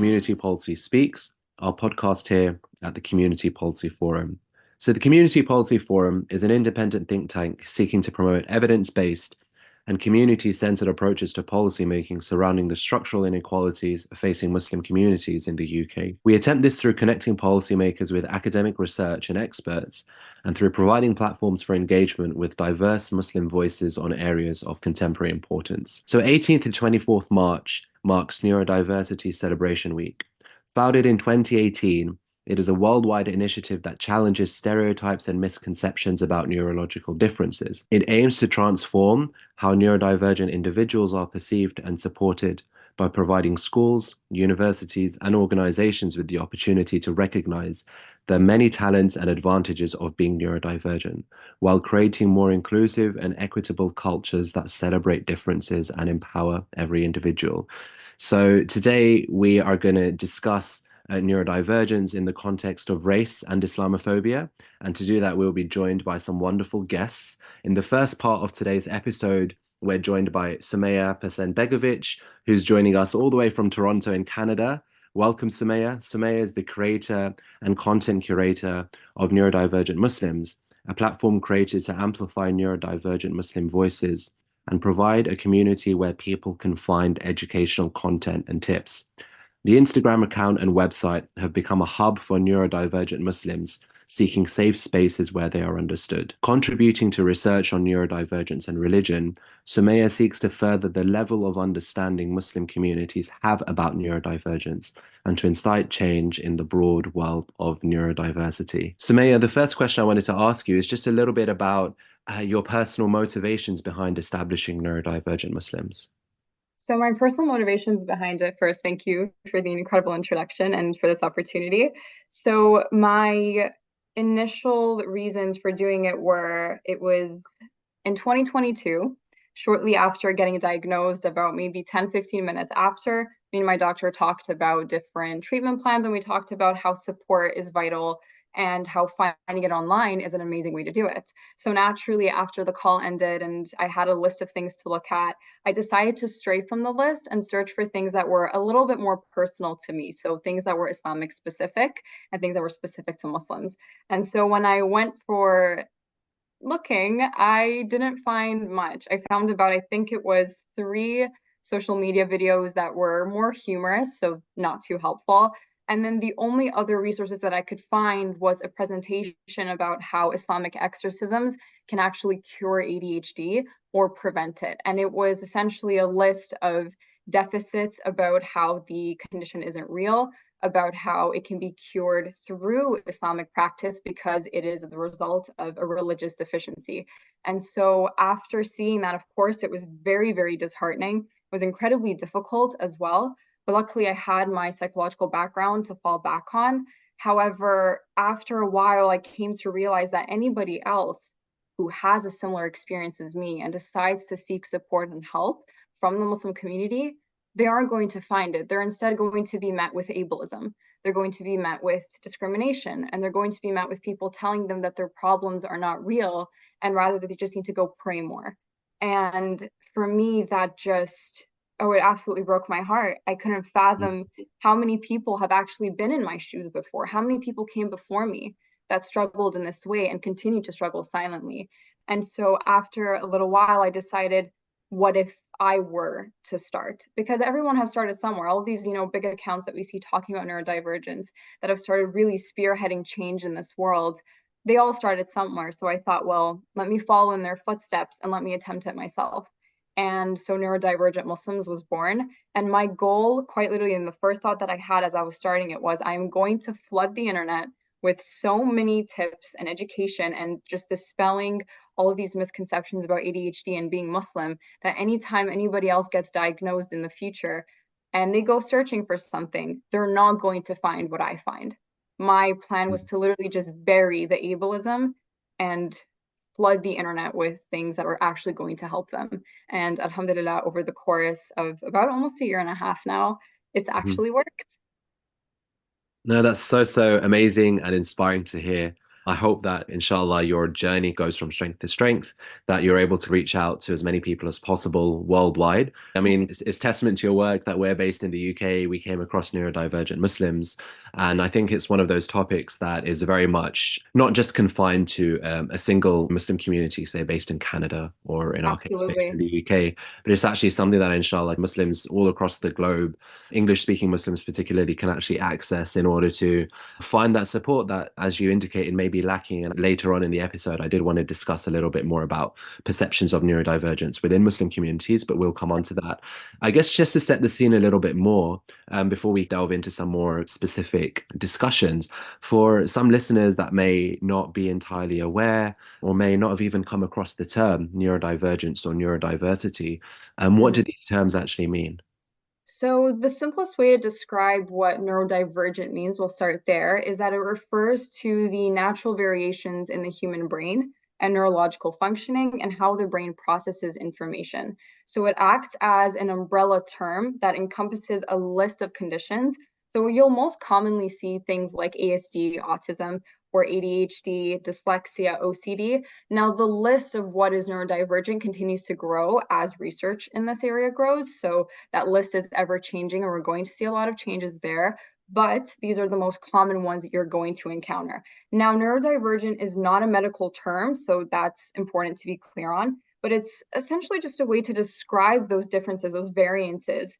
Community Policy Speaks, our podcast here at the Community Policy Forum. So the Community Policy Forum is an independent think tank seeking to promote evidence-based and community-centered approaches to policymaking surrounding the structural inequalities facing Muslim communities in the UK. We attempt this through connecting policymakers with academic research and experts, and through providing platforms for engagement with diverse Muslim voices on areas of contemporary importance. So 18th to 24th March marks Neurodiversity Celebration Week. Founded in 2018, it is a worldwide initiative that challenges stereotypes and misconceptions about neurological differences. It aims to transform how neurodivergent individuals are perceived and supported by providing schools, universities, and organizations with the opportunity to recognize the many talents and advantages of being neurodivergent, while creating more inclusive and equitable cultures that celebrate differences and empower every individual. So today we are going to discuss neurodivergence in the context of race and Islamophobia. And to do that, we'll be joined by some wonderful guests. In the first part of today's episode, we're joined by Sumaya Pasenbegovic, who's joining us all the way from Toronto in Canada. Welcome, Sumaya. Sumaya is the creator and content curator of Neurodivergent Muslims, a platform created to amplify neurodivergent Muslim voices and provide a community where people can find educational content and tips. The Instagram account and website have become a hub for neurodivergent Muslims seeking safe spaces where they are understood. Contributing to research on neurodivergence and religion, Sumaya seeks to further the level of understanding Muslim communities have about neurodivergence and to incite change in the broad world of neurodiversity. Sumaya, the first question I wanted to ask you is just a little bit about your personal motivations behind establishing neurodivergent Muslims. So my personal motivations behind it, first, thank you for the incredible introduction and for this opportunity. So my initial reasons for doing it was in 2022, shortly after getting diagnosed, about maybe 10, 15 minutes after, me and my doctor talked about different treatment plans, and we talked about how support is vital and how finding it online is an amazing way to do it. So naturally, after the call ended and I had a list of things to look at, I decided to stray from the list and search for things that were a little bit more personal to me. So things that were Islamic specific and things that were specific to Muslims. And so when I went for looking, I didn't find much. I found about, I think it was 3 social media videos that were more humorous, so not too helpful. And then the only other resources that I could find was a presentation about how Islamic exorcisms can actually cure ADHD or prevent it. And it was essentially a list of deficits about how the condition isn't real, about how it can be cured through Islamic practice because it is the result of a religious deficiency. And so after seeing that, of course, it was very, very disheartening. It was incredibly difficult as well. But luckily, I had my psychological background to fall back on. However, after a while, I came to realize that anybody else who has a similar experience as me and decides to seek support and help from the Muslim community, they aren't going to find it. They're instead going to be met with ableism. They're going to be met with discrimination, and they're going to be met with people telling them that their problems are not real, and rather that they just need to go pray more. And for me, that just, oh, it absolutely broke my heart. I couldn't fathom how many people have actually been in my shoes before, how many people came before me that struggled in this way and continue to struggle silently. And so after a little while, I decided, what if I were to start? Because everyone has started somewhere. All of these, big accounts that we see talking about neurodivergence that have started really spearheading change in this world, they all started somewhere. So I thought, well, let me follow in their footsteps and let me attempt it myself. And so Neurodivergent Muslims was born. And my goal, quite literally, and the first thought that I had as I was starting it was, I'm going to flood the internet with so many tips and education and just dispelling all of these misconceptions about ADHD and being Muslim, that anytime anybody else gets diagnosed in the future and they go searching for something, they're not going to find what I find. My plan was to literally just bury the ableism and flood the internet with things that were actually going to help them. And alhamdulillah, over the course of about almost a year and a half now, it's actually worked. No, that's so amazing and inspiring to hear. I hope that, inshallah, your journey goes from strength to strength, that you're able to reach out to as many people as possible worldwide. I mean, it's testament to your work that we're based in the UK. We came across neurodivergent Muslims. And I think it's one of those topics that is very much not just confined to a single Muslim community, say based in Canada or in our case, based in Absolutely. the UK, but it's actually something that, inshallah, Muslims all across the globe, English speaking Muslims particularly, can actually access in order to find that support that, as you indicated, may be lacking. And later on in the episode, I did want to discuss a little bit more about perceptions of neurodivergence within Muslim communities, but we'll come on to that. I guess just to set the scene a little bit more, before we delve into some more specific discussions, for some listeners that may not be entirely aware or may not have even come across the term neurodivergence or neurodiversity, what do these terms actually mean? So the simplest way to describe what neurodivergent means, we'll start there, is that it refers to the natural variations in the human brain and neurological functioning and how the brain processes information. So it acts as an umbrella term that encompasses a list of conditions. So you'll most commonly see things like ASD, autism, or ADHD, dyslexia, OCD. Now, the list of what is neurodivergent continues to grow as research in this area grows. So that list is ever changing, and we're going to see a lot of changes there. But these are the most common ones that you're going to encounter. Now, neurodivergent is not a medical term, so that's important to be clear on. But it's essentially just a way to describe those differences, those variances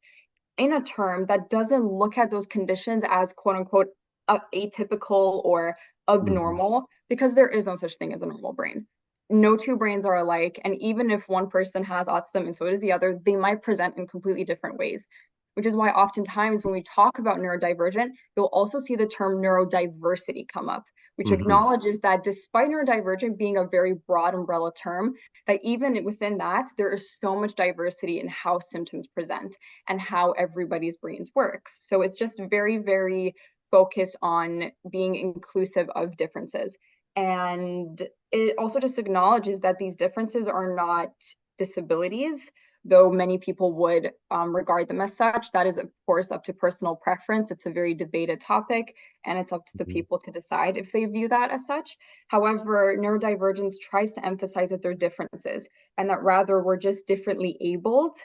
in a term that doesn't look at those conditions as quote unquote atypical or Mhm. abnormal, because there is no such thing as a normal brain. No two brains are alike. And even if one person has autism and so does the other, they might present in completely different ways, which is why oftentimes when we talk about neurodivergent, you'll also see the term neurodiversity come up, which Mhm. acknowledges that despite neurodivergent being a very broad umbrella term, that even within that, there is so much diversity in how symptoms present and how everybody's brains works. So it's just very, very focused on being inclusive of differences. And it also just acknowledges that these differences are not disabilities, though many people would regard them as such. That is, of course, up to personal preference. It's a very debated topic, and it's up to the Mhm. people to decide if they view that as such. However, neurodivergence tries to emphasize that they're differences and that rather we're just differently abled.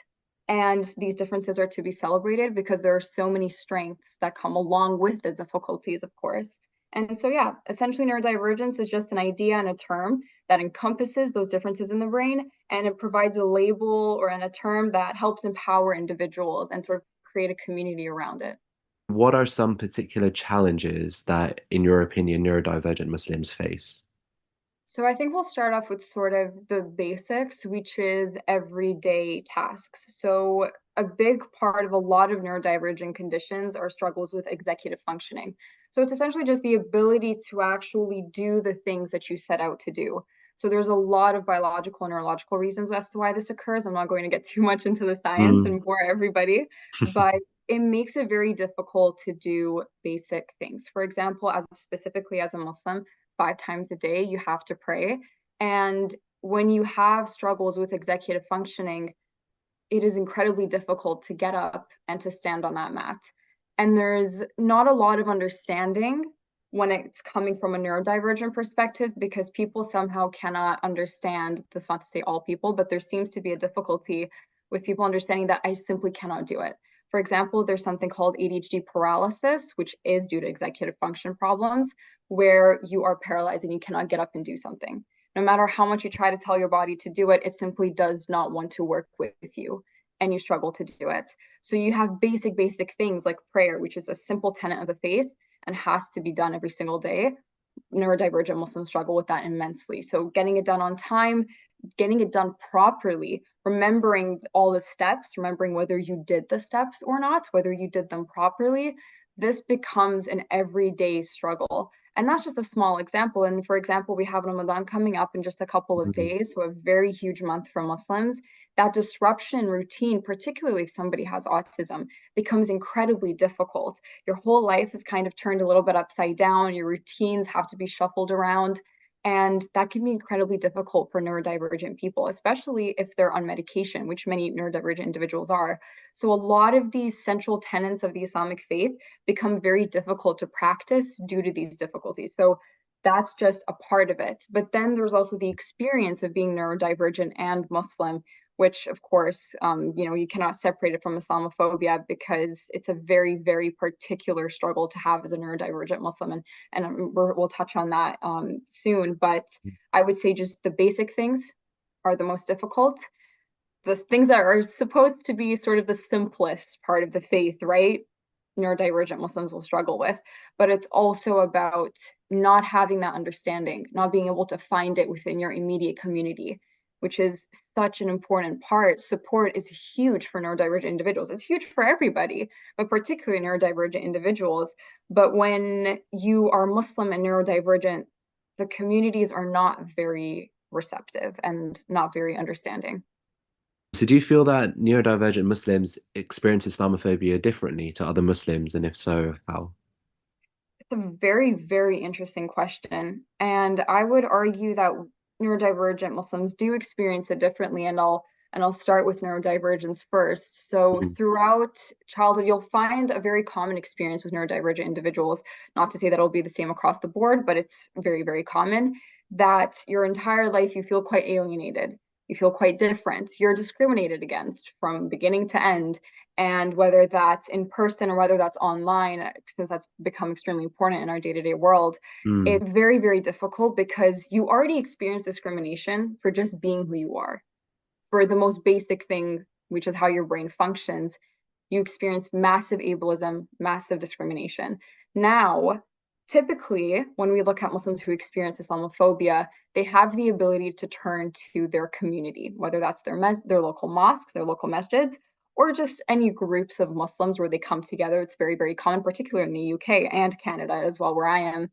And these differences are to be celebrated because there are so many strengths that come along with the difficulties, of course. And so, yeah, essentially, neurodivergence is just an idea and a term that encompasses those differences in the brain, and it provides a label or a term that helps empower individuals and sort of create a community around it. What are some particular challenges that, in your opinion, neurodivergent Muslims face? So I think we'll start off with sort of the basics, which is everyday tasks. So a big part of a lot of neurodivergent conditions are struggles with executive functioning. So it's essentially just the ability to actually do the things that you set out to do. So there's a lot of biological and neurological reasons as to why this occurs. I'm not going to get too much into the science Mm. and bore everybody, but it makes it very difficult to do basic things. For example, as specifically as a Muslim, 5 times a day, you have to pray. And when you have struggles with executive functioning, it is incredibly difficult to get up and to stand on that mat. And there's not a lot of understanding when it's coming from a neurodivergent perspective because people somehow cannot understand. That's not to say all people, but there seems to be a difficulty with people understanding that I simply cannot do it. For example, there's something called ADHD paralysis, which is due to executive function problems, where you are paralyzed and you cannot get up and do something. No matter how much you try to tell your body to do it, it simply does not want to work with you and you struggle to do it. So you have basic things like prayer, which is a simple tenet of the faith and has to be done every single day. Neurodivergent Muslims struggle with that immensely. So getting it done on time, getting it done properly, remembering all the steps, remembering whether you did the steps or not, whether you did them properly, this becomes an everyday struggle. And that's just a small example. And for example, we have Ramadan coming up in just a couple of Mhm. days, so a very huge month for Muslims. That disruption in routine, particularly if somebody has autism, becomes incredibly difficult. Your whole life is kind of turned a little bit upside down. Your routines have to be shuffled around. And that can be incredibly difficult for neurodivergent people, especially if they're on medication, which many neurodivergent individuals are. So, a lot of these central tenets of the Islamic faith become very difficult to practice due to these difficulties. So, That's just a part of it. But then there's also the experience of being neurodivergent and Muslim, which of course, you cannot separate it from Islamophobia because it's a very, very particular struggle to have as a neurodivergent Muslim. And we'll touch on that soon. But I would say just the basic things are the most difficult. The things that are supposed to be sort of the simplest part of the faith, right? Neurodivergent Muslims will struggle with, but it's also about not having that understanding, not being able to find it within your immediate community, which is such an important part. Support is huge for neurodivergent individuals. It's huge for everybody, but particularly neurodivergent individuals. But when you are Muslim and neurodivergent, the communities are not very receptive and not very understanding. So do you feel that neurodivergent Muslims experience Islamophobia differently to other Muslims? And if so, how? It's a very, very interesting question. And I would argue that neurodivergent Muslims do experience it differently. And I'll start with neurodivergence first. So Mm, throughout childhood, you'll find a very common experience with neurodivergent individuals. Not to say that it'll be the same across the board, but it's very, very common that your entire life you feel quite alienated. You feel quite different. You're discriminated against from beginning to end. And whether that's in person or whether that's online, since that's become extremely important in our day-to-day world, mm, it's very, very difficult because you already experience discrimination for just being who you are. For the most basic thing, which is how your brain functions, you experience massive ableism, massive discrimination. Now, typically, when we look at Muslims who experience Islamophobia, they have the ability to turn to their community, whether that's their local mosques, their local masjids, or just any groups of Muslims where they come together. It's very, very common, particularly in the UK and Canada as well, where I am.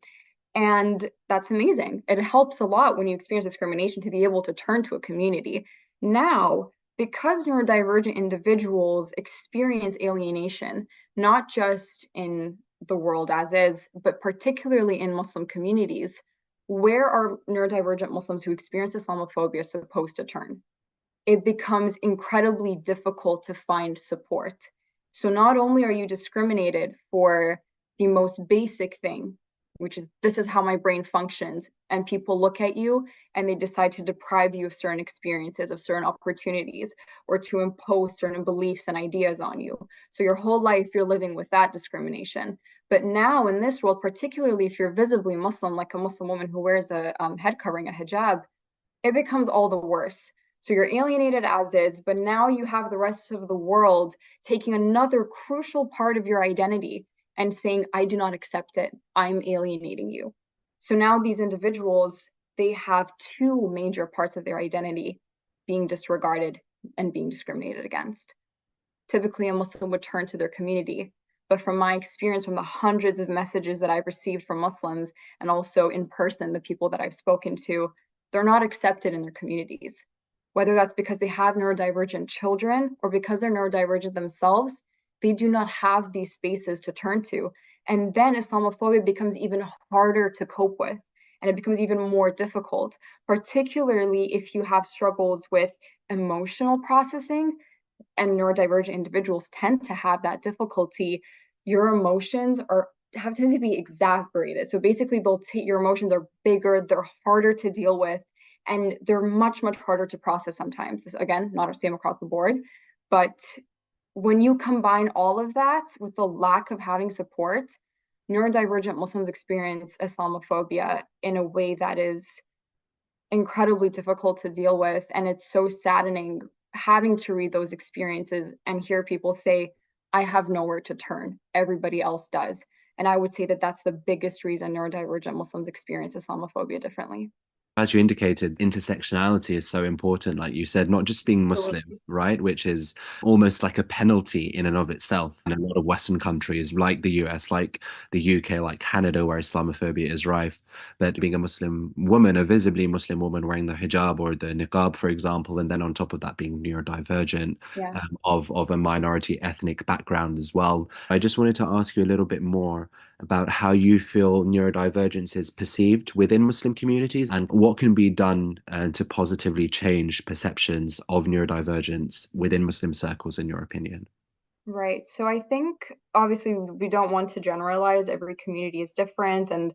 And that's amazing. It helps a lot when you experience discrimination to be able to turn to a community. Now, because neurodivergent individuals experience alienation, not just in the world as is, but particularly in Muslim communities, where are neurodivergent Muslims who experience Islamophobia supposed to turn? It becomes incredibly difficult to find support. So not only are you discriminated for the most basic thing, which is this is how my brain functions, and people look at you and they decide to deprive you of certain experiences, of certain opportunities, or to impose certain beliefs and ideas on you. So your whole life you're living with that discrimination. But now in this world, particularly if you're visibly Muslim, like a Muslim woman who wears a head covering, a hijab, it becomes all the worse. So you're alienated as is, but now you have the rest of the world taking another crucial part of your identity and saying, I do not accept it. I'm alienating you. So now these individuals, they have two major parts of their identity being disregarded and being discriminated against. Typically, a Muslim would turn to their community. But from my experience, from the hundreds of messages that I've received from Muslims and also in person, the people that I've spoken to, they're not accepted in their communities. Whether that's because they have neurodivergent children or because they're neurodivergent themselves, they do not have these spaces to turn to. And then Islamophobia becomes even harder to cope with. And it becomes even more difficult, particularly if you have struggles with emotional processing, and neurodivergent individuals tend to have that difficulty. Your emotions tend to be exasperated. So basically, your emotions are bigger, they're harder to deal with, and they're much, much harder to process sometimes. This, again, not the same across the board, but when you combine all of that with the lack of having support, neurodivergent Muslims experience Islamophobia in a way that is incredibly difficult to deal with. And it's so saddening having to read those experiences and hear people say, I have nowhere to turn. Everybody else does. And I would say that that's the biggest reason neurodivergent Muslims experience Islamophobia differently. As you indicated, intersectionality is so important. Like you said, not just being Muslim, Absolutely. right? Which is almost like a penalty in and of itself. In a lot of Western countries, like the US, like the UK, like Canada, where Islamophobia is rife. But being a Muslim woman, a visibly Muslim woman wearing the hijab or the niqab, for example, and then on top of that being neurodivergent, Yeah. of a minority ethnic background as well. I just wanted to ask you a little bit more about how you feel neurodivergence is perceived within Muslim communities and what can be done to positively change perceptions of neurodivergence within Muslim circles, in your opinion. Right. So I think obviously we don't want to generalize. Every community is different, and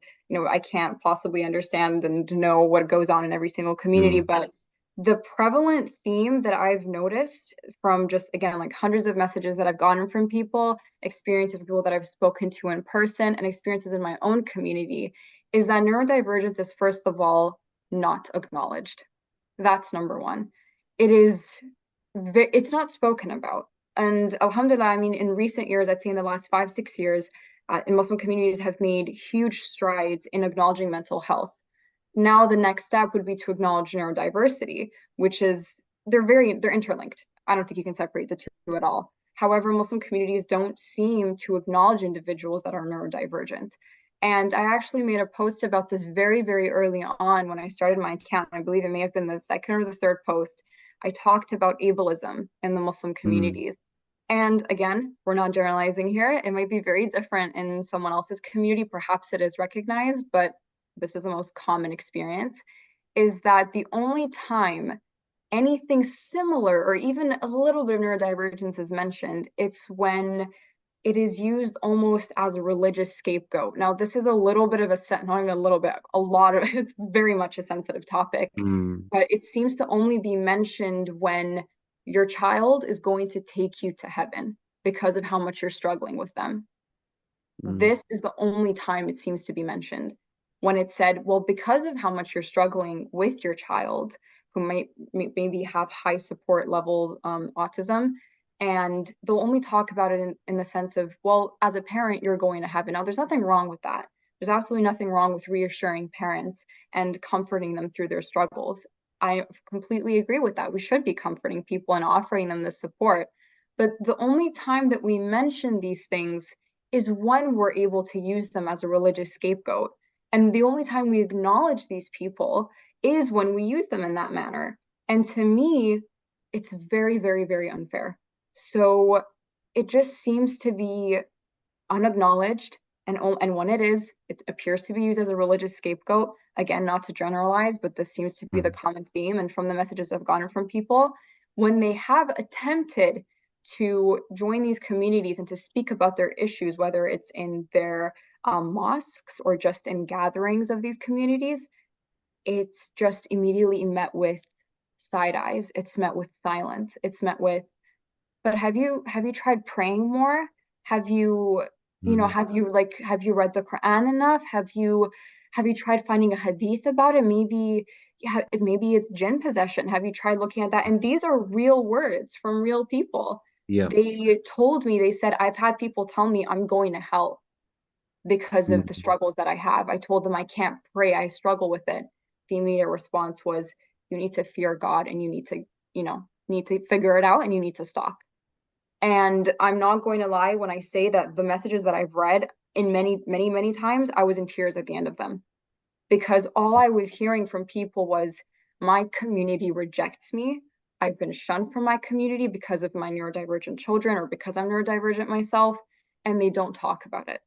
I can't possibly understand and know what goes on in every single community, Mm, but the prevalent theme that I've noticed from just again like hundreds of messages that I've gotten from people, experiences of people that I've spoken to in person, and experiences in my own community is that neurodivergence is first of all not acknowledged. That's number one. It is it's not spoken about. And alhamdulillah, I mean, in recent years, I'd say in the last 5, 6 years, in Muslim communities have made huge strides in acknowledging mental health. Now, the next step would be to acknowledge neurodiversity, which is they're interlinked. I don't think you can separate the two at all. However, Muslim communities don't seem to acknowledge individuals that are neurodivergent. And I actually made a post about this very, very early on when I started my account. I believe it may have been the second or the third post. I talked about ableism in the Muslim mm, communities. And again, we're not generalizing here. It might be very different in someone else's community. Perhaps it is recognized, but this is the most common experience, is that the only time anything similar or even a little bit of neurodivergence is mentioned, it's when it is used almost as a religious scapegoat. Now, this is a little bit of not even a little bit, a lot of it's very much a sensitive topic, mm, but it seems to only be mentioned when your child is going to take you to heaven because of how much you're struggling with them. mm, This is the only time it seems to be mentioned when it said, well, because of how much you're struggling with your child who might maybe have high support level autism, and they'll only talk about it in the sense of, well, as a parent, you're going to heaven. Now, there's nothing wrong with that. There's absolutely nothing wrong with reassuring parents and comforting them through their struggles. I completely agree with that. We should be comforting people and offering them the support. But the only time that we mention these things is when we're able to use them as a religious scapegoat. And the only time we acknowledge these people is when we use them in that manner. And to me, it's very, very, very unfair. So it just seems to be unacknowledged. And when it is, it appears to be used as a religious scapegoat. Again, not to generalize, but this seems to be the mm, common theme. And from the messages I've gotten from people, when they have attempted to join these communities and to speak about their issues, whether it's in their mosques or just in gatherings of these communities, it's just immediately met with side eyes. It's met with silence. It's met with, but have you tried praying more? Have you, mm. have you read the Quran enough? Have you tried finding a hadith about it? Maybe it's jinn possession. Have you tried looking at that? And these are real words from real people. Yeah. They told me, they said, I've had people tell me I'm going to hell because of the Mm, struggles that I have. I told them I can't pray. I struggle with it. The immediate response was, you need to fear God and you need to figure it out and you need to stop. And I'm not going to lie when I say that the messages that I've read in many, many, many times, I was in tears at the end of them because all I was hearing from people was, my community rejects me. I've been shunned from my community because of my neurodivergent children or because I'm neurodivergent myself, and they don't talk about it.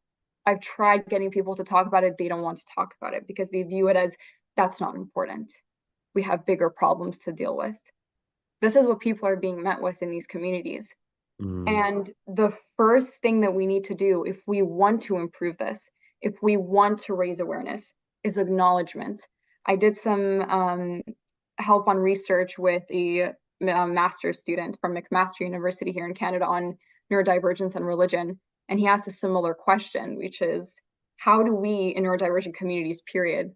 I've tried getting people to talk about it. They don't want to talk about it because they view it as that's not important. We have bigger problems to deal with. This is what people are being met with in these communities. mm, And the first thing that we need to do if we want to improve this, if we want to raise awareness, is acknowledgement. I did some help on research with a master's student from McMaster University here in Canada on neurodivergence and religion. And he asked a similar question, which is, how do we in neurodivergent communities, period,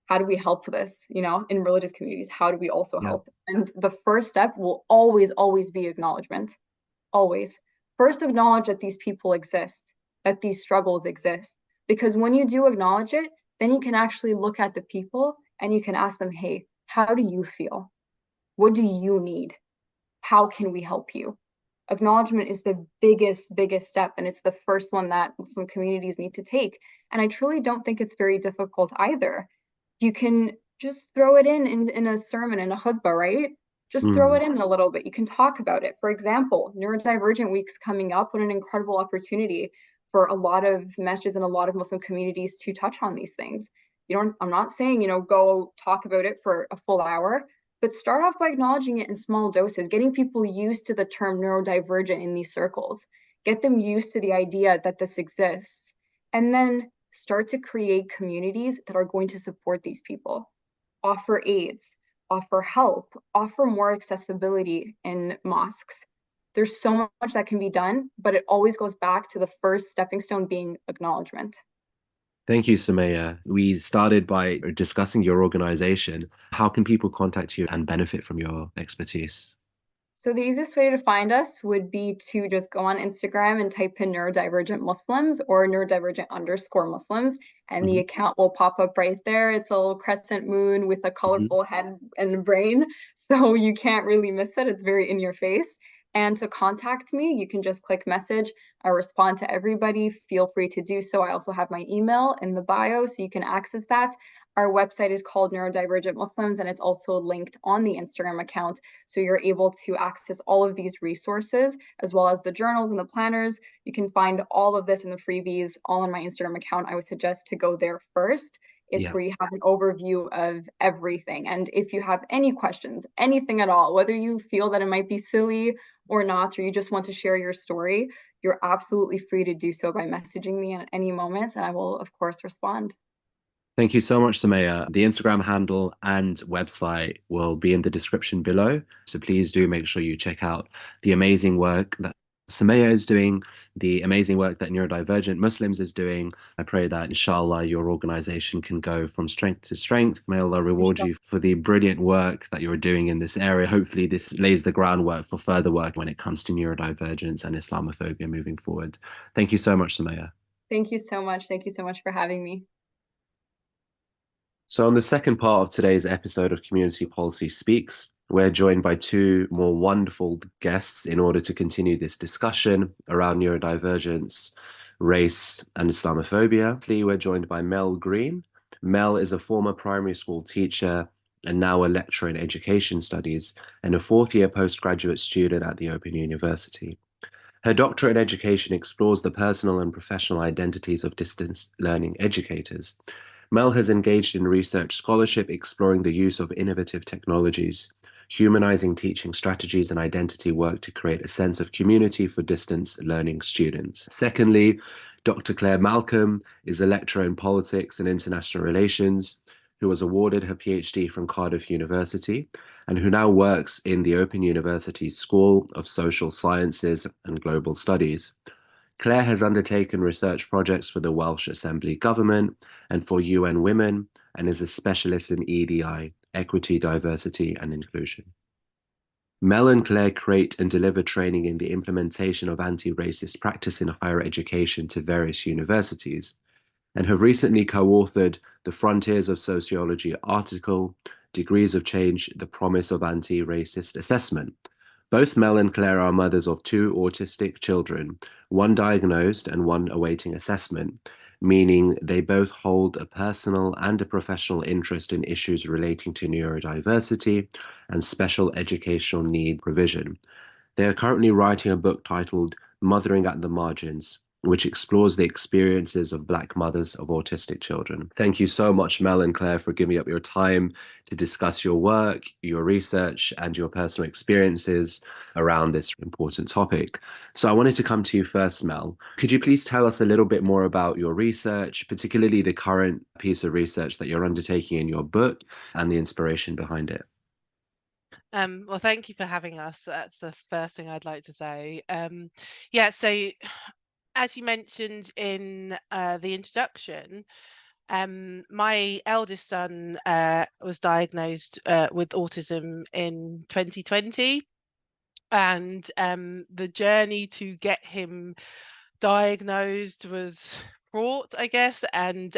how do we help this, in religious communities? How do we also yeah. help? And the first step will always, always be acknowledgement. Always. First, acknowledge that these people exist, that these struggles exist. Because when you do acknowledge it, then you can actually look at the people and you can ask them, hey, how do you feel? What do you need? How can we help you? Acknowledgement is the biggest, biggest step. And it's the first one that Muslim communities need to take. And I truly don't think it's very difficult either. You can just throw it in a sermon, in a khutbah, right? Just throw Mm, it in a little bit. You can talk about it. For example, Neurodivergent Week's coming up. What an incredible opportunity for a lot of masjids and a lot of Muslim communities to touch on these things. I'm not saying, go talk about it for a full hour, but start off by acknowledging it in small doses, getting people used to the term neurodivergent in these circles. get them used to the idea that this exists, and then start to create communities that are going to support these people, offer aids, offer help, offer more accessibility in mosques. There's so much that can be done, but it always goes back to the first stepping stone being acknowledgement. Thank you, Sumaya. We started by discussing your organization. How can people contact you and benefit from your expertise? So the easiest way to find us would be to just go on Instagram and type in neurodivergent Muslims or neurodivergent underscore Muslims, and the Mhm, account will pop up right there. It's a little crescent moon with a mhm. colorful head and brain, so you can't really miss it. It's very in your face. And to contact me, you can just click message. I respond to everybody. Feel free to do so. I also have my email in the bio, so you can access that. Our website is called Neurodivergent Muslims, and it's also linked on the Instagram account. So you're able to access all of these resources, as well as the journals and the planners. You can find all of this in the freebies all on my Instagram account. I would suggest to go there first. It's Yeah. where you have an overview of everything. And if you have any questions, anything at all, whether you feel that it might be silly or not, or you just want to share your story, you're absolutely free to do so by messaging me at any moment, and I will, of course, respond. Thank you so much, Samaya. The Instagram handle and website will be in the description below. So please do make sure you check out the amazing work that Samaya is doing, the amazing work that Neurodivergent Muslims is doing. I pray that, inshallah, your organization can go from strength to strength. May Allah reward you for the brilliant work that you're doing in this area. Hopefully, this lays the groundwork for further work when it comes to neurodivergence and Islamophobia moving forward. Thank you so much, Samaya. Thank you so much. Thank you so much for having me. So, on the second part of today's episode of Community Policy Speaks, we're joined by two more wonderful guests in order to continue this discussion around neurodivergence, race, and Islamophobia. Firstly, we're joined by Mel Green. Mel is a former primary school teacher and now a lecturer in education studies and a fourth year postgraduate student at the Open University. Her doctorate in education explores the personal and professional identities of distance learning educators. Mel has engaged in research scholarship exploring the use of innovative technologies, humanizing teaching strategies and identity work to create a sense of community for distance learning students. Secondly, Dr. Claire Malcolm is a lecturer in politics and international relations who was awarded her PhD from Cardiff University and who now works in the Open University's School of Social Sciences and Global Studies. Claire has undertaken research projects for the Welsh Assembly Government and for UN Women and is a specialist in EDI, Equity, Diversity and Inclusion. Mel and Claire create and deliver training in the implementation of anti-racist practice in higher education to various universities and have recently co-authored the Frontiers of Sociology article, Degrees of Change, the Promise of Anti-Racist Assessment. Both Mel and Claire are mothers of two autistic children, one diagnosed and one awaiting assessment, meaning they both hold a personal and a professional interest in issues relating to neurodiversity and special educational need provision. They are currently writing a book titled Mothering at the Margins, which explores the experiences of Black mothers of autistic children. Thank you so much, Mel and Claire, for giving up your time to discuss your work, your research, and your personal experiences around this important topic. So I wanted to come to you first, Mel. Could you please tell us a little bit more about your research, particularly the current piece of research that you're undertaking in your book and the inspiration behind it? Well, thank you for having us. That's the first thing I'd like to say. Yeah, so as you mentioned in the introduction, my eldest son was diagnosed with autism in 2020, and the journey to get him diagnosed was fraught, I guess, and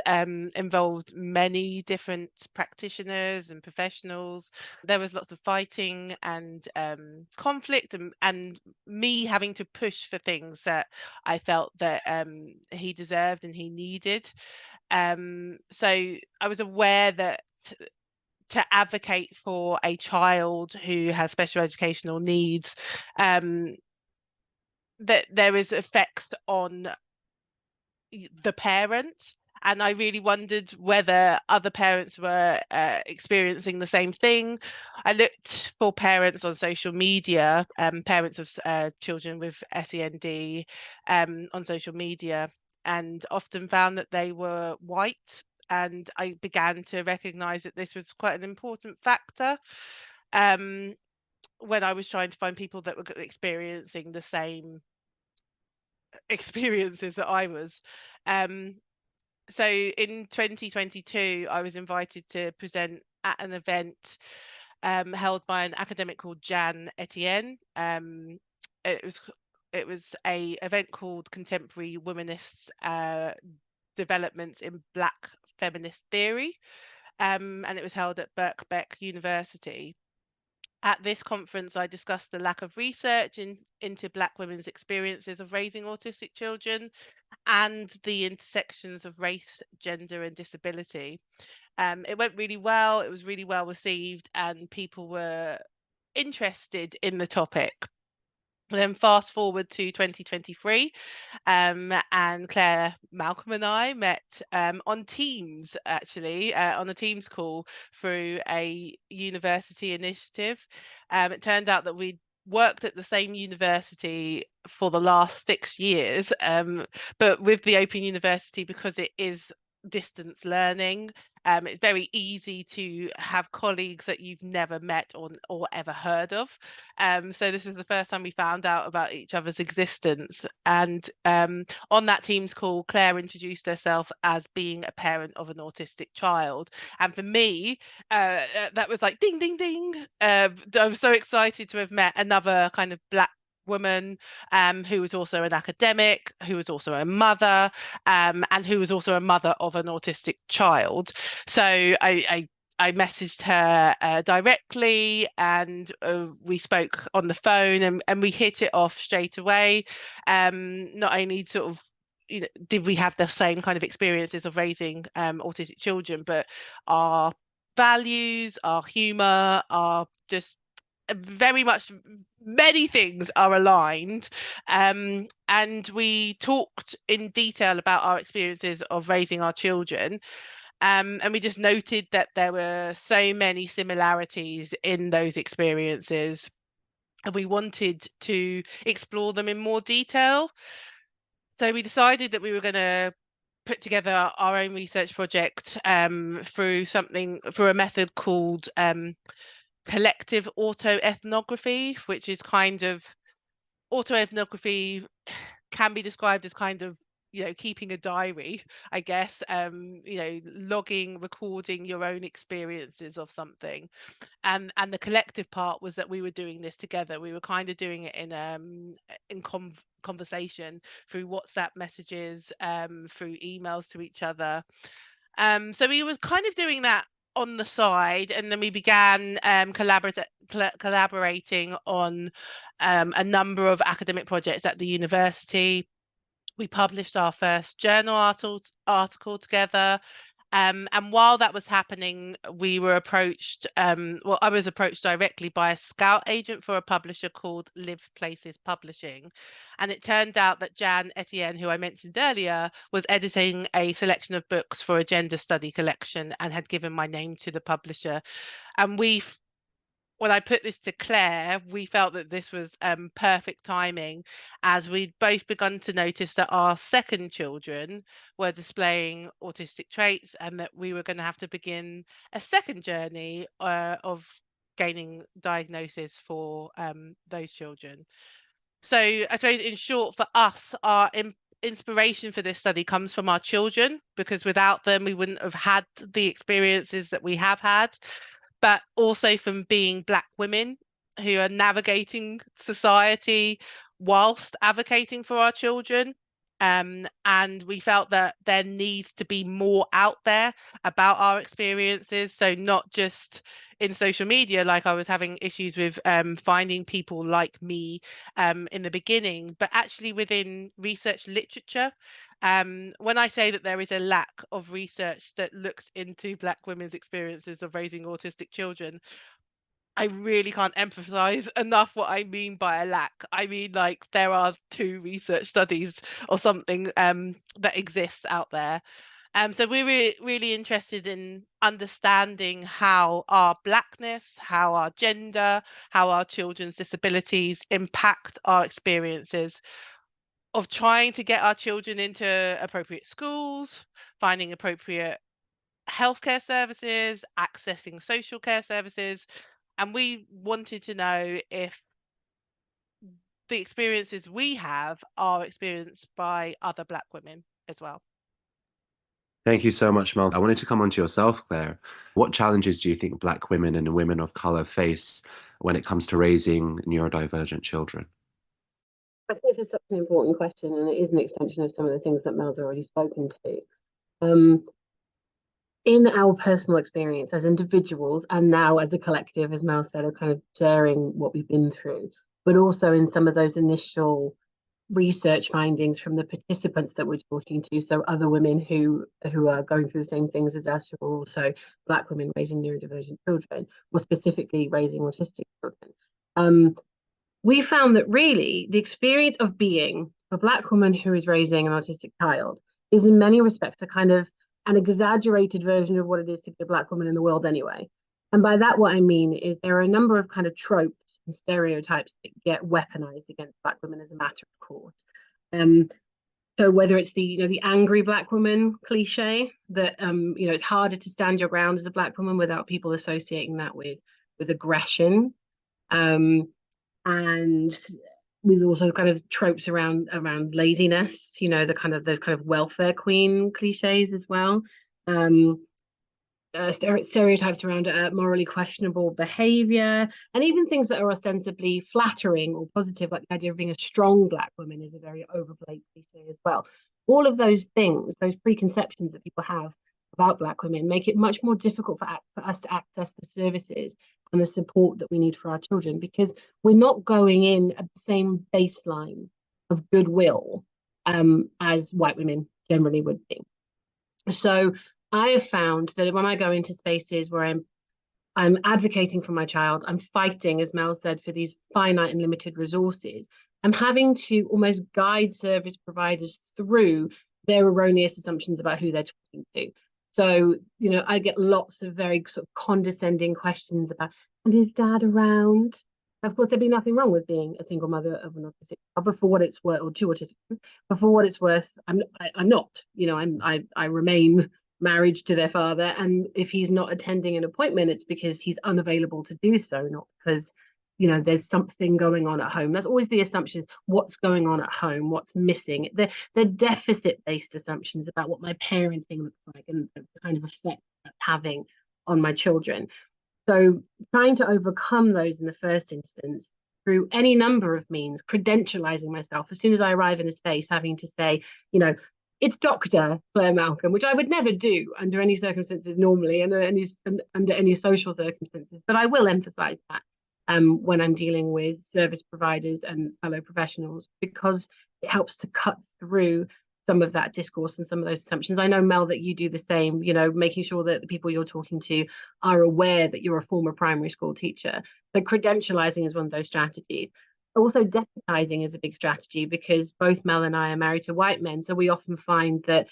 involved many different practitioners and professionals. There was lots of fighting and conflict, and me having to push for things that I felt that he deserved and he needed. So I was aware that to advocate for a child who has special educational needs, that there is effects on the parent, And I really wondered whether other parents were experiencing the same thing. I looked for parents on social media, parents of children with SEND on social media, and often found that they were white. And I began to recognise that this was quite an important factor when I was trying to find people that were experiencing the same experiences that I was. So in 2022, I was invited to present at an event held by an academic called Jan Etienne. It was a event called Contemporary Womanist Developments in Black Feminist Theory, and it was held at Birkbeck University. At this conference, I discussed the lack of research into Black women's experiences of raising autistic children and the intersections of race, gender, and disability. It went really well. It was really well received, and people were interested in the topic. Then fast forward to 2023, and Claire, Malcolm and I met on Teams, actually, on a Teams call through a university initiative. It turned out that we'd worked at the same university for the last 6 years, but with the Open University, because it is distance learning, it's very easy to have colleagues that you've never met or ever heard of. So this is the first time we found out about each other's existence. And on that Teams call, Claire introduced herself as being a parent of an autistic child. And for me, that was like ding, ding, ding. I was so excited to have met another kind of Black woman who was also an academic, who was also a mother, and who was also a mother of an autistic child. So I messaged her directly, and we spoke on the phone, and we hit it off straight away. Not only sort of, you know, did we have the same kind of experiences of raising autistic children, but our values, our humor, our just very much many things are aligned, and we talked in detail about our experiences of raising our children, and we just noted that there were so many similarities in those experiences, and we wanted to explore them in more detail. So we decided that we were going to put together our own research project through a method called collective autoethnography, which is kind of, autoethnography can be described as kind of, you know, keeping a diary, I guess, you know, logging, recording your own experiences of something. And the collective part was that we were doing this together. We were kind of doing it in conversation through WhatsApp messages, through emails to each other. So we were kind of doing that on the side, and then we began collaborating on a number of academic projects at the university. We published our first journal article together. And while that was happening, we were approached, well, I was approached directly by a scout agent for a publisher called Live Places Publishing. And it turned out that Jan Etienne, who I mentioned earlier, was editing a selection of books for a gender study collection and had given my name to the publisher. And when I put this to Claire, we felt that this was perfect timing, as we'd both begun to notice that our second children were displaying autistic traits, and that we were going to have to begin a second journey of gaining diagnosis for those children. So I suppose, in short, for us, our inspiration for this study comes from our children, because without them, we wouldn't have had the experiences that we have had, but also from being Black women who are navigating society whilst advocating for our children. And we felt that there needs to be more out there about our experiences. So not just in social media, like I was having issues with finding people like me in the beginning, but actually within research literature. When I say that there is a lack of research that looks into Black women's experiences of raising autistic children, I really can't emphasize enough what I mean by a lack. I mean, like, there are 2 research studies or something that exists out there. So we're really interested in understanding how our Blackness, how our gender, how our children's disabilities impact our experiences of trying to get our children into appropriate schools, finding appropriate healthcare services, accessing social care services. And we wanted to know if the experiences we have are experienced by other Black women as well. Thank you so much, Mel. I wanted to come on to yourself, Claire. What challenges do you think Black women and women of color face when it comes to raising neurodivergent children? I think it's such an important question, and it is an extension of some of the things that Mel's already spoken to. In our personal experience as individuals, and now as a collective, as Mel said, are kind of sharing what we've been through, but also in some of those initial research findings from the participants that we're talking to, so other women who are going through the same things as us, who are also Black women raising neurodivergent children, or specifically raising autistic children. We found that really the experience of being a Black woman who is raising an autistic child is in many respects a kind of an exaggerated version of what it is to be a Black woman in the world anyway. And by that, what I mean is there are a number of kind of tropes and stereotypes that get weaponized against Black women as a matter of course. So whether it's the angry Black woman cliche that it's harder to stand your ground as a Black woman without people associating that with aggression, and with also kind of tropes around laziness, those kind of welfare queen cliches as well. Stereotypes around morally questionable behavior, and even things that are ostensibly flattering or positive, like the idea of being a strong Black woman is a very overplayed cliche as well. All of those things, those preconceptions that people have about Black women, make it much more difficult for us to access the services and the support that we need for our children, because we're not going in at the same baseline of goodwill as white women generally would be. So I have found that when I go into spaces where I'm advocating for my child, I'm fighting, as Mel said, for these finite and limited resources, I'm having to almost guide service providers through their erroneous assumptions about who they're talking to. So, I get lots of very sort of condescending questions about, and is dad around? Of course, there'd be nothing wrong with being a single mother of an autistic child, but for what it's worth, or two autistic, but for what it's worth, I'm not. I remain married to their father, and if he's not attending an appointment, it's because he's unavailable to do so, not because there's something going on at home. That's always the assumption. What's going on at home? What's missing? They're deficit-based assumptions about what my parenting looks like and the kind of effect that's having on my children. So trying to overcome those in the first instance through any number of means, credentializing myself as soon as I arrive in a space, having to say, it's Dr. Claire Malcolm, which I would never do under any circumstances normally, and under any social circumstances, but I will emphasize that when I'm dealing with service providers and fellow professionals, because it helps to cut through some of that discourse and some of those assumptions. I know, Mel, that you do the same, making sure that the people you're talking to are aware that you're a former primary school teacher. So credentializing is one of those strategies. Also, deputizing is a big strategy, because both Mel and I are married to white men. So we often find that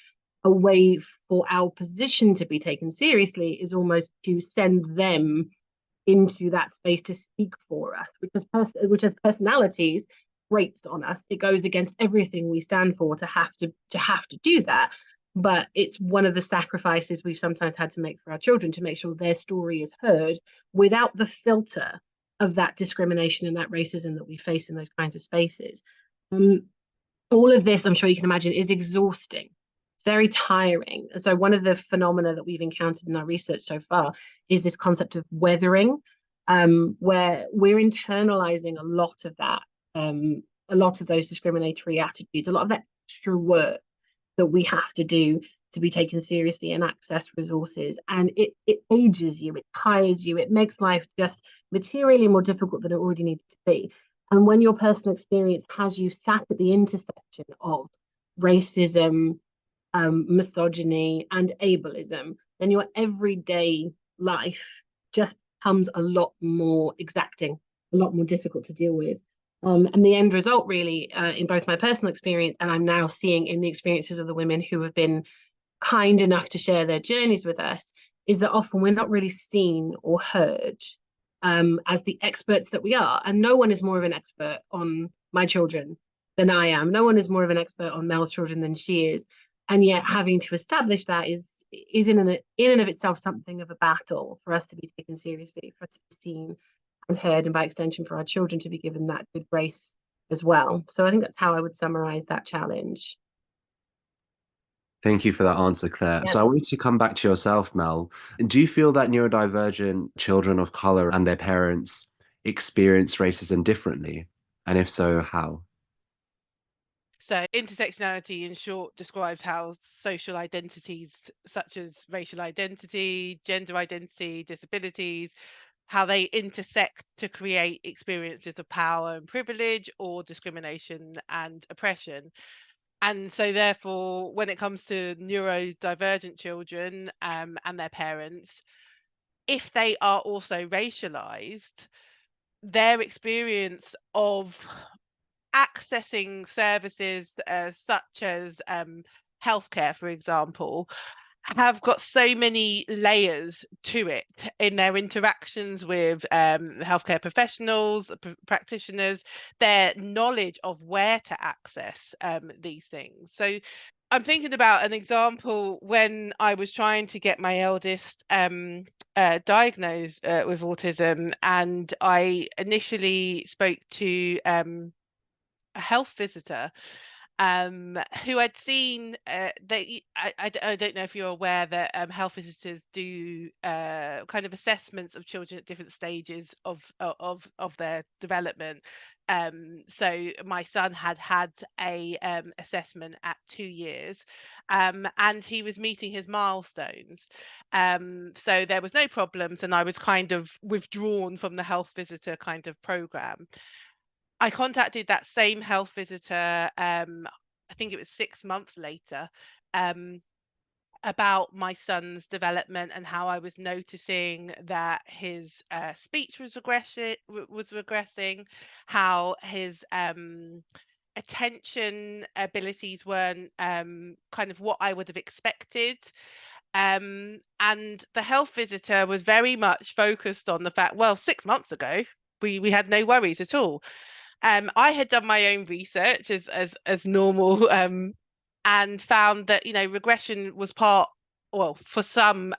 a way for our position to be taken seriously is almost to send them into that space to speak for us, which as personalities grates on us. It goes against everything we stand for to have to do that. But it's one of the sacrifices we've sometimes had to make for our children, to make sure their story is heard without the filter of that discrimination and that racism that we face in those kinds of spaces. All of this, I'm sure you can imagine, is exhausting. It's very tiring. So one of the phenomena that we've encountered in our research so far is this concept of weathering, where we're internalizing a lot of that, a lot of those discriminatory attitudes, a lot of that extra work that we have to do to be taken seriously and access resources. And it ages you, it tires you, it makes life just materially more difficult than it already needs to be. And when your personal experience has you sat at the intersection of racism, misogyny, and ableism, then your everyday life just becomes a lot more exacting, a lot more difficult to deal with. And the end result, really, in both my personal experience and I'm now seeing in the experiences of the women who have been kind enough to share their journeys with us, is that often we're not really seen or heard as the experts that we are. And no one is more of an expert on my children than I am. No one is more of an expert on Mel's children than she is. And yet having to establish that is in and of itself something of a battle for us to be taken seriously, for us to be seen and heard, and by extension for our children to be given that good grace as well. So I think that's how I would summarize that challenge. Thank you for that answer, Claire. Yep. So I wanted to come back to yourself, Mel. Do you feel that neurodivergent children of color and their parents experience racism differently? And if so, how? So intersectionality, in short, describes how social identities such as racial identity, gender identity, disabilities, how they intersect to create experiences of power and privilege, or discrimination and oppression. And so therefore, when it comes to neurodivergent children and their parents, if they are also racialized, their experience of accessing services such as healthcare, for example, have got so many layers to it in their interactions with healthcare professionals, practitioners, their knowledge of where to access these things. So I'm thinking about an example when I was trying to get my eldest diagnosed with autism, and I initially spoke to a health visitor who I'd seen I don't know if you're aware that health visitors do kind of assessments of children at different stages of their development. So my son had a assessment at 2 years, and he was meeting his milestones. So there was no problems, and I was kind of withdrawn from the health visitor kind of program. I contacted that same health visitor, I think it was 6 months later, about my son's development and how I was noticing that his speech was regressing, how his attention abilities weren't kind of what I would have expected. And the health visitor was very much focused on the fact, well, 6 months ago, we had no worries at all. I had done my own research as normal, and found that regression was part, well, for some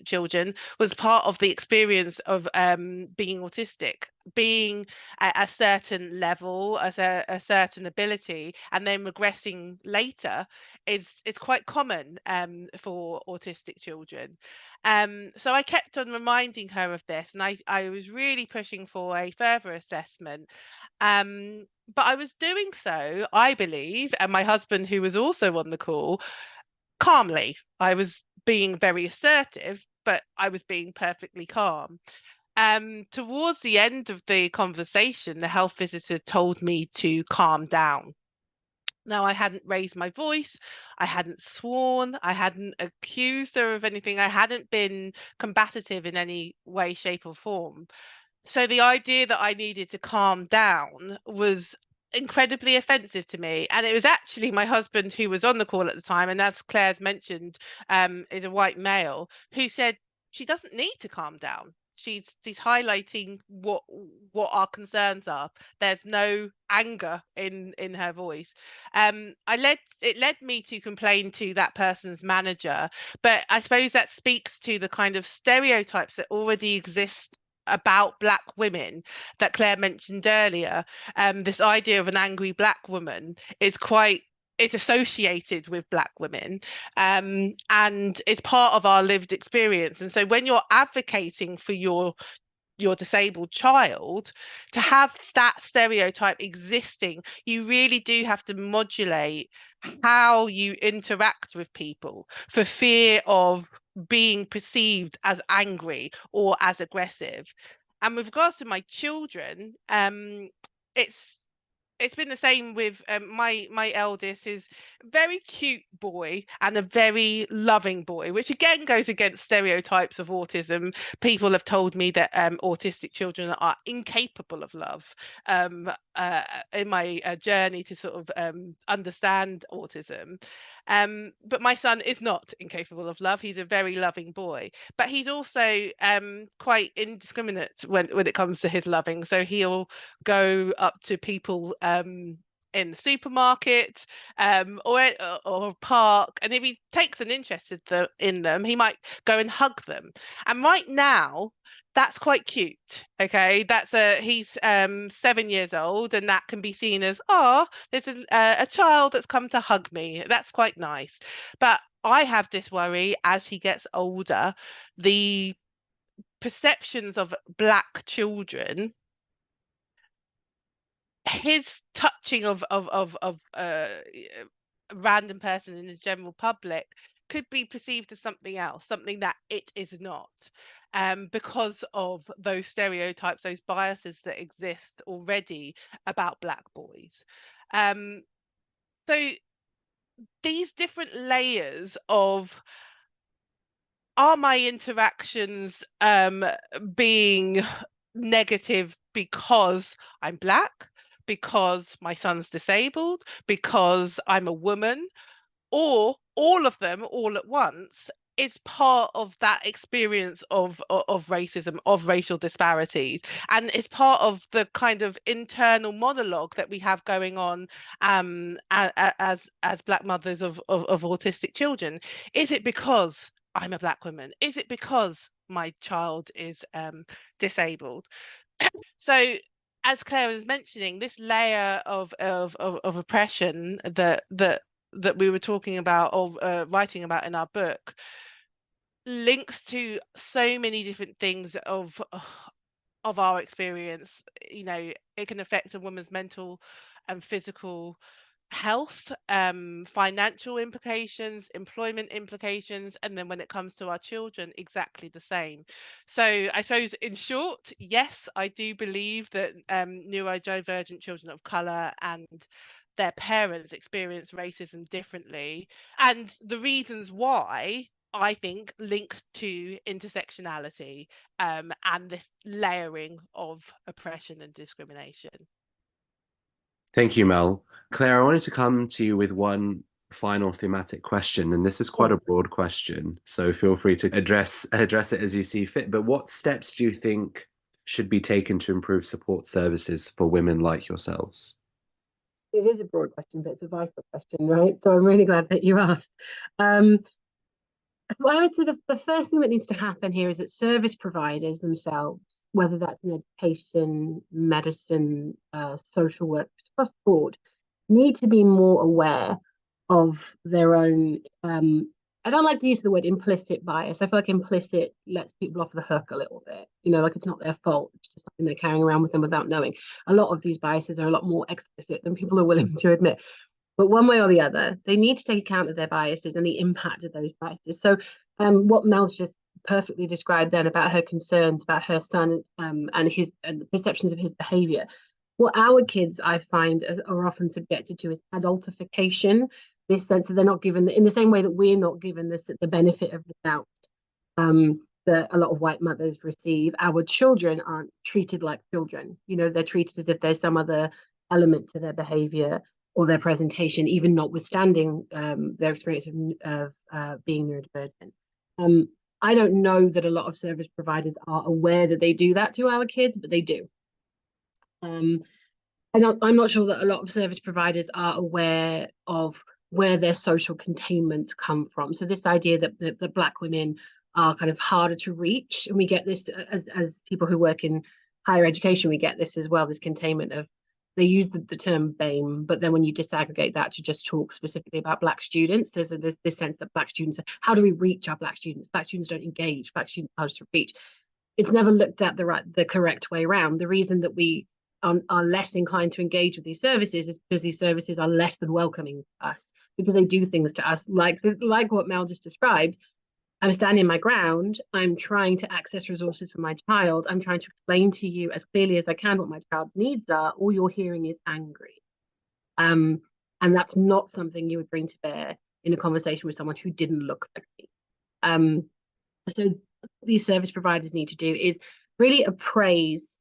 children, was part of the experience of being autistic, being at a certain level, as a certain ability, and then regressing later is quite common for autistic children. So I kept on reminding her of this, and I was really pushing for a further assessment. But I was doing so, I believe, and my husband, who was also on the call, calmly. I was being very assertive, but I was being perfectly calm. Towards the end of the conversation, the health visitor told me to calm down. Now, I hadn't raised my voice, I hadn't sworn, I hadn't accused her of anything, I hadn't been combative in any way, shape, or form. So the idea that I needed to calm down was incredibly offensive to me. And it was actually my husband, who was on the call at the time, and as Claire's mentioned, is a white male, who said she doesn't need to calm down. She's highlighting what our concerns are. There's no anger in her voice. It led me to complain to that person's manager, but I suppose that speaks to the kind of stereotypes that already exist about Black women that Claire mentioned earlier. This idea of an angry Black woman is it's associated with Black women, and it's part of our lived experience. And so when you're advocating for your disabled child, to have that stereotype existing, you really do have to modulate how you interact with people for fear of being perceived as angry or as aggressive. And with regards to my children, it's been the same with my eldest is a very cute boy and a very loving boy, which again goes against stereotypes of autism. People have told me that autistic children are incapable of love. In my journey to sort of understand autism, But my son is not incapable of love. He's a very loving boy, but he's also quite indiscriminate when it comes to his loving. So he'll go up to people in the supermarket or a park, and if he takes an interest in them, he might go and hug them. And right now, that's quite cute. Okay, he's 7 years old, and that can be seen as, oh, there's a child that's come to hug me. That's quite nice. But I have this worry as he gets older, the perceptions of Black children, his touching of a random person in the general public could be perceived as something else, something that it is not, because of those stereotypes, those biases that exist already about Black boys. So these different layers of, are my interactions being negative because I'm Black, because my son's disabled, because I'm a woman, or all of them all at once, is part of that experience of racism, of racial disparities, and it's part of the kind of internal monologue that we have going on as Black mothers of autistic children. Is it because I'm a Black woman? Is it because my child is disabled? So, as Claire was mentioning, this layer of oppression that we were talking about, or writing about in our book, links to so many different things of our experience. You know, it can affect a woman's mental and physical health, financial implications, employment implications, and then when it comes to our children, exactly the same. So I suppose, in short, yes, I do believe that neurodivergent children of colour and their parents experience racism differently, and the reasons why, I think, link to intersectionality and this layering of oppression and discrimination. Thank you, Mel. Claire, I wanted to come to you with one final thematic question, and this is quite a broad question, so feel free to address it as you see fit. But what steps do you think should be taken to improve support services for women like yourselves? It is a broad question, but it's a vital question, right? So I'm really glad that you asked. So I would say the first thing that needs to happen here is that service providers themselves, whether that's in education, medicine, social work, across the board, need to be more aware of their own, I don't like to use the word implicit bias. I feel like implicit lets people off the hook a little bit. You know, like it's not their fault. It's just something they're carrying around with them without knowing. A lot of these biases are a lot more explicit than people are willing to admit. But one way or the other, they need to take account of their biases and the impact of those biases. So what Mel's just perfectly described then about her concerns about her son and the perceptions of his behavior. What our kids, I find, are often subjected to is adultification, this sense that they're not given, in the same way that we're not given the benefit of the doubt that a lot of white mothers receive. Our children aren't treated like children. You know, they're treated as if there's some other element to their behavior or their presentation, even notwithstanding their experience of being neurodivergent. I don't know that a lot of service providers are aware that they do that to our kids, but they do. I'm not sure that a lot of service providers are aware of where their social containments come from. So this idea that Black women are kind of harder to reach, and we get this as people who work in higher education, we get this as well, this containment of, they use the term BAME, but then when you disaggregate that to just talk specifically about Black students, there's this sense that Black students, how do we reach our Black students? Black students don't engage, Black students are hard to reach. It's never looked at the correct way around. The reason that we are less inclined to engage with these services is because these services are less than welcoming to us, because they do things to us like what Mel just described. I'm standing my ground. I'm trying to access resources for my child. I'm trying to explain to you as clearly as I can what my child's needs are. All you're hearing is angry. And that's not something you would bring to bear in a conversation with someone who didn't look like me. So these service providers need to do is really appraise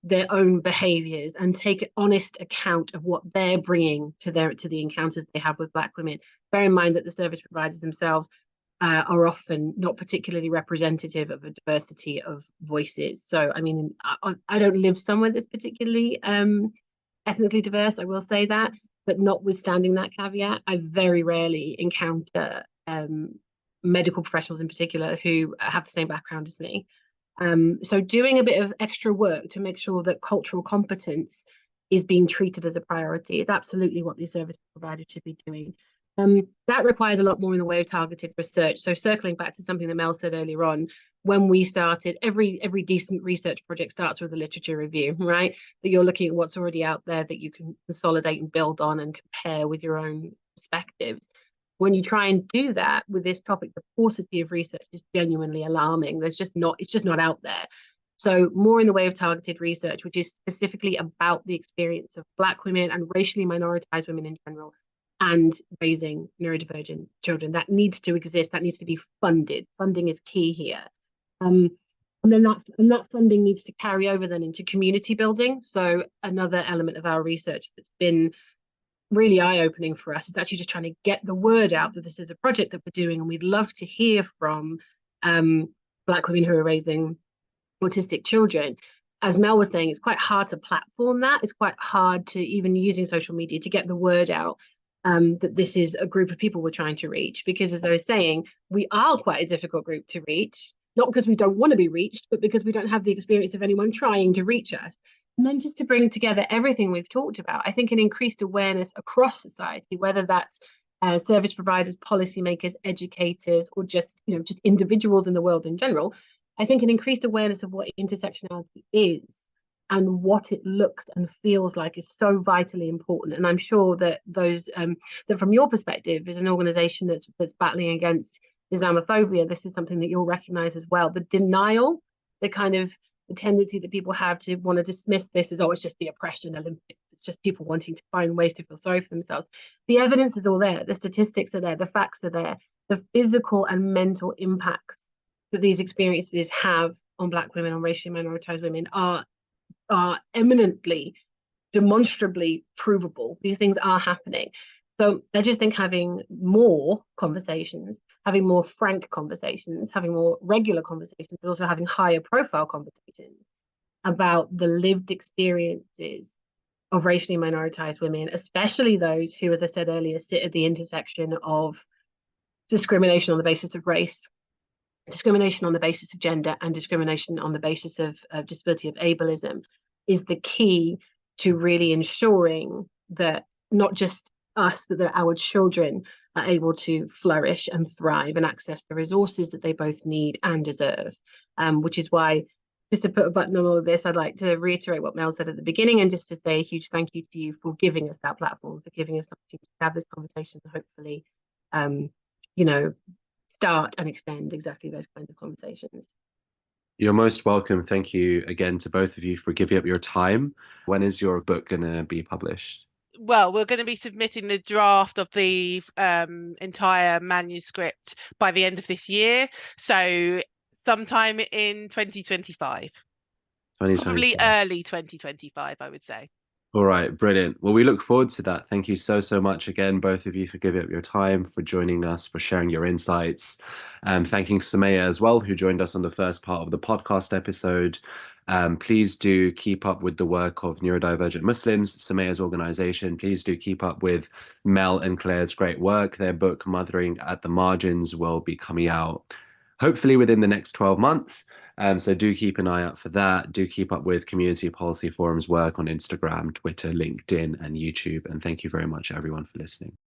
their own behaviors and take honest account of what they're bringing to the encounters they have with Black women. Bear in mind that the service providers themselves are often not particularly representative of a diversity of voices. So, I mean, I don't live somewhere that's particularly ethnically diverse, I will say that, but notwithstanding that caveat, I very rarely encounter medical professionals in particular who have the same background as me. So doing a bit of extra work to make sure that cultural competence is being treated as a priority is absolutely what these service providers should be doing. That requires a lot more in the way of targeted research. So circling back to something that Mel said earlier on, when we started, every decent research project starts with a literature review, right? That you're looking at what's already out there that you can consolidate and build on and compare with your own perspectives. When you try and do that with this topic, the paucity of research is genuinely alarming. It's just not out there. So more in the way of targeted research, which is specifically about the experience of Black women and racially minoritized women in general, and raising neurodivergent children. That needs to exist. That needs to be funded. Funding is key here. And then that funding needs to carry over then into community building. So another element of our research that's been really eye-opening for us is actually just trying to get the word out that this is a project that we're doing, and we'd love to hear from Black women who are raising autistic children. As Mel was saying, it's quite hard to platform that. It's quite hard to, even using social media, to get the word out that this is a group of people we're trying to reach, because as I was saying, we are quite a difficult group to reach, not because we don't want to be reached, but because we don't have the experience of anyone trying to reach us. And then just to bring together everything we've talked about, I think an increased awareness across society, whether that's service providers, policymakers, educators, or just individuals in the world in general, I think an increased awareness of what intersectionality is and what it looks and feels like is so vitally important. And I'm sure that that from your perspective, as an organization that's battling against Islamophobia, this is something that you'll recognize as well. The denial, the tendency that people have to want to dismiss this as, oh, it's just the oppression Olympics. It's just people wanting to find ways to feel sorry for themselves. The evidence is all there. The statistics are there. The facts are there. The physical and mental impacts that these experiences have on Black women, on racially minoritized women, are eminently, demonstrably provable. These things are happening. So I just think having more conversations, having more frank conversations, having more regular conversations, but also having higher profile conversations about the lived experiences of racially minoritized women, especially those who, as I said earlier, sit at the intersection of discrimination on the basis of race, discrimination on the basis of gender, and discrimination on the basis of disability, of ableism, is the key to really ensuring that not just us, but that our children are able to flourish and thrive and access the resources that they both need and deserve. Which is why, just to put a button on all of this, I'd like to reiterate what Mel said at the beginning, and just to say a huge thank you to you for giving us that platform, for giving us the opportunity to have this conversation, and hopefully, start and extend exactly those kinds of conversations. You're most welcome. Thank you again to both of you for giving up your time. When is your book going to be published? Well, we're going to be submitting the draft of the entire manuscript by the end of this year. So sometime in 2025. Probably early 2025, I would say. All right, brilliant. Well, we look forward to that. Thank you so much again, both of you, for giving up your time, for joining us, for sharing your insights. Thanking Sumaya as well, who joined us on the first part of the podcast episode. Please do keep up with the work of Neurodivergent Muslims, Sumaya's organization. Please do keep up with Mel and Claire's great work. Their book, Mothering at the Margins, will be coming out hopefully within the next 12 months. So do keep an eye out for that. Do keep up with Community Policy Forum's work on Instagram, Twitter, LinkedIn, and YouTube. And thank you very much, everyone, for listening.